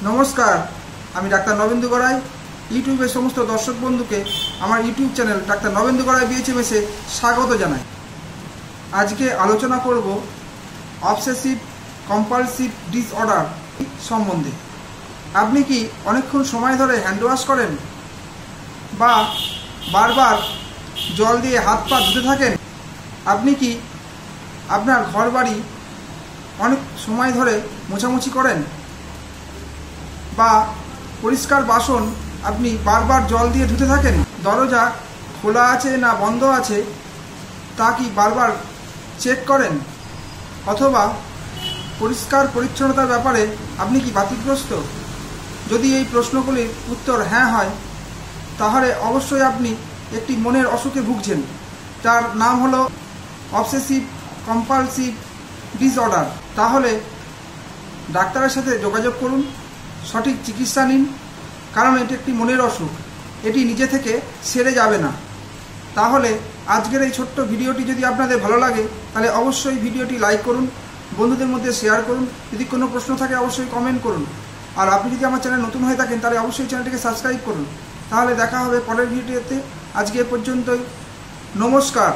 নমস্কার, আমি ডাক্তার নবেন্দু গড়াই। ইউটিউবের সমস্ত দর্শক বন্ধুকে আমার YouTube channel doctor Nabendu Garai বিএচএমএসে স্বাগত জানাই। আজকে আলোচনা করব অবসেসিভ কম্পালসিভ ডিসঅর্ডার সম্বন্ধে। আপনি কি অনেকক্ষণ সময় ধরে হ্যান্ড ওয়াশ করেন বা বারবার জল দিয়ে হাত পা ধুতে থাকেন? আপনি কি আপনার ঘর বাড়ি অনেক সময় ধরে মোছামুছি করেন বা পরিষ্কার বাসন আপনি বারবার জল দিয়ে ধুতে থাকেন? দরজা খোলা আছে না বন্ধ আছে তা কি বারবার চেক করেন? অথবা পরিষ্কার পরিচ্ছন্নতার ব্যাপারে আপনি কি বাতিগ্রস্ত? যদি এই প্রশ্নগুলির উত্তর হ্যাঁ হয়, তাহলে অবশ্যই আপনি একটি মনের অসুখে ভুগছেন, যার নাম হলো অবসেসিভ কম্পালসিভ ডিসঅর্ডার। তাহলে ডাক্তারের সাথে যোগাযোগ করুন, সঠিক চিকিৎসা নিন, কারণ এটি একটি মনের অসুখ, এটি নিজে থেকে সেরে যাবে না। তাহলে আজকের এই ছোট্ট ভিডিওটি যদি আপনাদের ভালো লাগে, তাহলে অবশ্যই ভিডিওটি লাইক করুন, বন্ধুদের মধ্যে শেয়ার করুন। যদি কোনো প্রশ্ন থাকে অবশ্যই কমেন্ট করুন। আর আপনি যদি আমার চ্যানেল নতুন হয়ে থাকেন, তাহলে অবশ্যই চ্যানেলটিকে সাবস্ক্রাইব করুন। তাহলে দেখা হবে পরের ভিডিওতে। আজকে এ পর্যন্তই। নমস্কার।